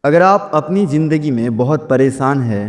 अगर आप अपनी ज़िंदगी में बहुत परेशान हैं,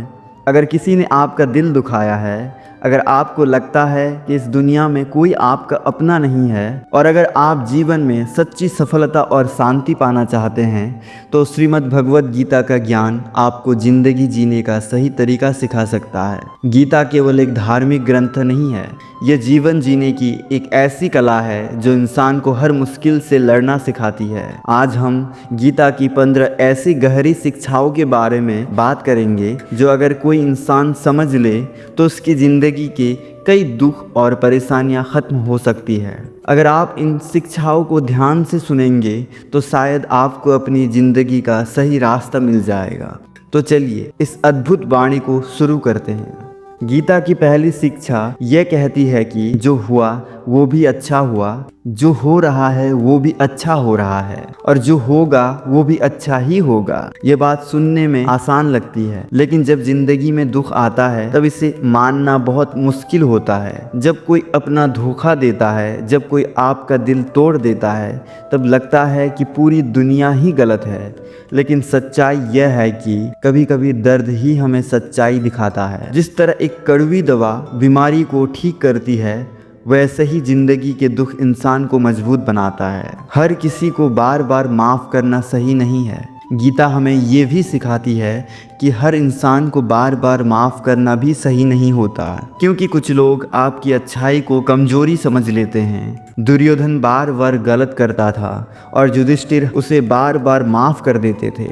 अगर किसी ने आपका दिल दुखाया है, अगर आपको लगता है कि इस दुनिया में कोई आपका अपना नहीं है और अगर आप जीवन में सच्ची सफलता और शांति पाना चाहते हैं, तो श्रीमद् भगवद गीता का ज्ञान आपको ज़िंदगी जीने का सही तरीका सिखा सकता है। गीता केवल एक धार्मिक ग्रंथ नहीं है, यह जीवन जीने की एक ऐसी कला है जो इंसान को हर मुश्किल से लड़ना सिखाती है। आज हम गीता की 15 ऐसी गहरी शिक्षाओं के बारे में बात करेंगे जो अगर कोई इंसान समझ ले तो उसकी ज़िंदगी के कई दुख और परेशानियां खत्म हो सकती है। अगर आप इन शिक्षाओं को ध्यान से सुनेंगे तो शायद आपको अपनी ज़िंदगी का सही रास्ता मिल जाएगा। तो चलिए इस अद्भुत वाणी को शुरू करते हैं। गीता की पहली शिक्षा यह कहती है कि जो हुआ वो भी अच्छा हुआ, जो हो रहा है वो भी अच्छा हो रहा है और जो होगा वो भी अच्छा ही होगा। ये बात सुनने में आसान लगती है, लेकिन जब जिंदगी में दुख आता है तब इसे मानना बहुत मुश्किल होता है। जब कोई अपना धोखा देता है, जब कोई आपका दिल तोड़ देता है, तब लगता है कि पूरी दुनिया ही गलत है। लेकिन सच्चाई यह है कि कभी कभी दर्द ही हमें सच्चाई दिखाता है। जिस तरह एक कड़वी दवा बीमारी को ठीक करती है, वैसे ही जिंदगी के दुख इंसान को मजबूत बनाता है। हर किसी को बार बार माफ़ करना सही नहीं है। गीता हमें ये भी सिखाती है कि हर इंसान को बार बार माफ़ करना भी सही नहीं होता, क्योंकि कुछ लोग आपकी अच्छाई को कमज़ोरी समझ लेते हैं। दुर्योधन बार बार गलत करता था और युधिष्ठिर उसे बार बार माफ़ कर देते थे,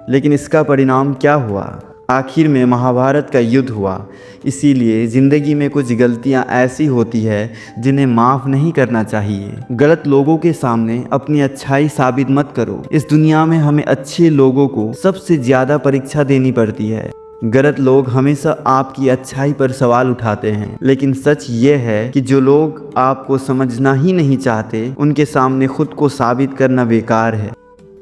लेकिन इसका परिणाम क्या हुआ? आखिर में महाभारत का युद्ध हुआ। इसीलिए ज़िंदगी में कुछ गलतियां ऐसी होती है जिन्हें माफ़ नहीं करना चाहिए। गलत लोगों के सामने अपनी अच्छाई साबित मत करो। इस दुनिया में हमें अच्छे लोगों को सबसे ज़्यादा परीक्षा देनी पड़ती है। गलत लोग हमेशा आपकी अच्छाई पर सवाल उठाते हैं, लेकिन सच ये है कि जो लोग आपको समझना ही नहीं चाहते, उनके सामने खुद को साबित करना बेकार है।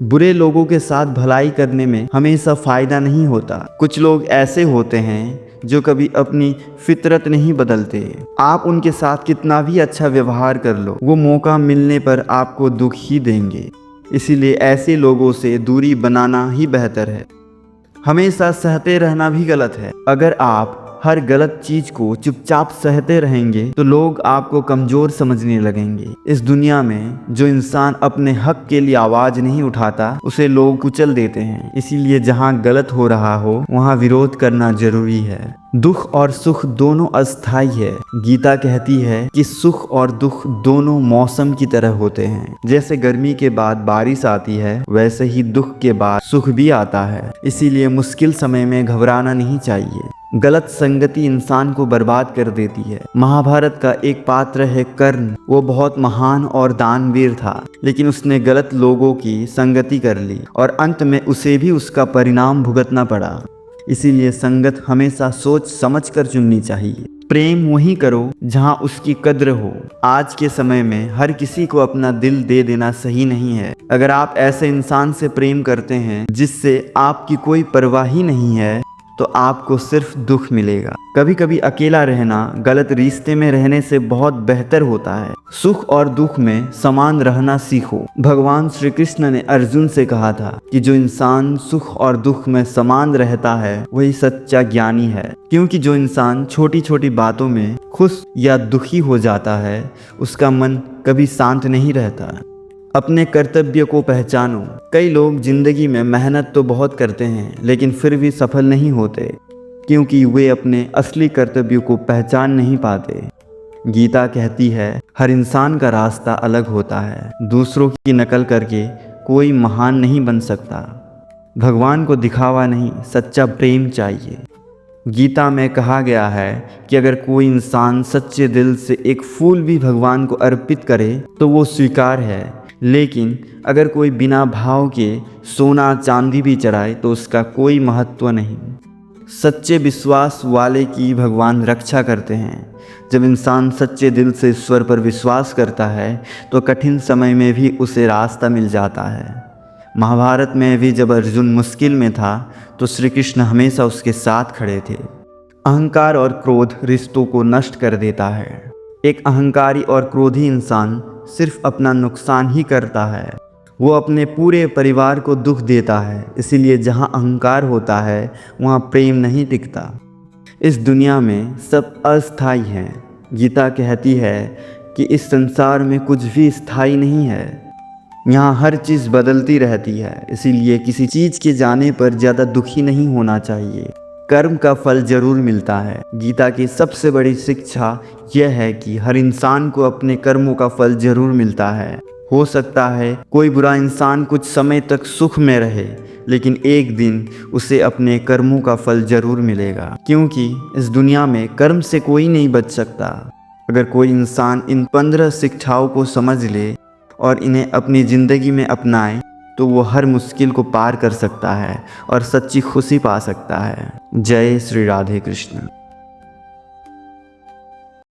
बुरे लोगों के साथ भलाई करने में हमेशा फ़ायदा नहीं होता। कुछ लोग ऐसे होते हैं जो कभी अपनी फितरत नहीं बदलते। आप उनके साथ कितना भी अच्छा व्यवहार कर लो, वो मौका मिलने पर आपको दुख ही देंगे। इसीलिए ऐसे लोगों से दूरी बनाना ही बेहतर है। हमेशा सहते रहना भी गलत है। अगर आप हर गलत चीज को चुपचाप सहते रहेंगे तो लोग आपको कमज़ोर समझने लगेंगे। इस दुनिया में जो इंसान अपने हक के लिए आवाज़ नहीं उठाता, उसे लोग कुचल देते हैं। इसीलिए जहाँ गलत हो रहा हो वहाँ विरोध करना जरूरी है। दुख और सुख दोनों अस्थायी है। गीता कहती है कि सुख और दुख दोनों मौसम की तरह होते हैं। जैसे गर्मी के बाद बारिश आती है, वैसे ही दुख के बाद सुख भी आता है। इसीलिए मुश्किल समय में घबराना नहीं चाहिए। गलत संगति इंसान को बर्बाद कर देती है। महाभारत का एक पात्र है कर्ण। वो बहुत महान और दानवीर था, लेकिन उसने गलत लोगों की संगति कर ली और अंत में उसे भी उसका परिणाम भुगतना पड़ा। इसीलिए संगत हमेशा सोच समझ कर चुननी चाहिए। प्रेम वहीं करो जहां उसकी कद्र हो। आज के समय में हर किसी को अपना दिल दे देना सही नहीं है। अगर आप ऐसे इंसान से प्रेम करते हैं जिससे आपकी कोई परवाह ही नहीं है, तो आपको सिर्फ दुख मिलेगा। कभी कभी अकेला रहना गलत रिश्ते में रहने से बहुत बेहतर होता है। सुख और दुख में समान रहना सीखो। भगवान श्री कृष्ण ने अर्जुन से कहा था कि जो इंसान सुख और दुख में समान रहता है वही सच्चा ज्ञानी है, क्योंकि जो इंसान छोटी छोटी बातों में खुश या दुखी हो जाता है, उसका मन कभी शांत नहीं रहता। अपने कर्तव्य को पहचानो। कई लोग जिंदगी में मेहनत तो बहुत करते हैं, लेकिन फिर भी सफल नहीं होते, क्योंकि वे अपने असली कर्तव्य को पहचान नहीं पाते। गीता कहती है हर इंसान का रास्ता अलग होता है। दूसरों की नकल करके कोई महान नहीं बन सकता। भगवान को दिखावा नहीं, सच्चा प्रेम चाहिए। गीता में कहा गया है कि अगर कोई इंसान सच्चे दिल से एक फूल भी भगवान को अर्पित करे तो वो स्वीकार है, लेकिन अगर कोई बिना भाव के सोना चांदी भी चढ़ाए तो उसका कोई महत्व नहीं। सच्चे विश्वास वाले की भगवान रक्षा करते हैं। जब इंसान सच्चे दिल से ईश्वर पर विश्वास करता है तो कठिन समय में भी उसे रास्ता मिल जाता है। महाभारत में भी जब अर्जुन मुश्किल में था तो श्री कृष्ण हमेशा उसके साथ खड़े थे। अहंकार और क्रोध रिश्तों को नष्ट कर देता है। एक अहंकारी और क्रोधी इंसान सिर्फ अपना नुकसान ही करता है। वो अपने पूरे परिवार को दुख देता है। इसीलिए जहाँ अहंकार होता है वहाँ प्रेम नहीं टिकता। इस दुनिया में सब अस्थाई हैं। गीता कहती है कि इस संसार में कुछ भी स्थायी नहीं है। यहाँ हर चीज़ बदलती रहती है। इसीलिए किसी चीज़ के जाने पर ज़्यादा दुखी नहीं होना चाहिए। कर्म का फल जरूर मिलता है। गीता की सबसे बड़ी शिक्षा यह है कि हर इंसान को अपने कर्मों का फल जरूर मिलता है। हो सकता है कोई बुरा इंसान कुछ समय तक सुख में रहे, लेकिन एक दिन उसे अपने कर्मों का फल जरूर मिलेगा, क्योंकि इस दुनिया में कर्म से कोई नहीं बच सकता। अगर कोई इंसान इन 15 शिक्षाओं को समझ ले और इन्हें अपनी ज़िंदगी में अपनाए तो वो हर मुश्किल को पार कर सकता है और सच्ची खुशी पा सकता है। जय श्री राधे कृष्ण।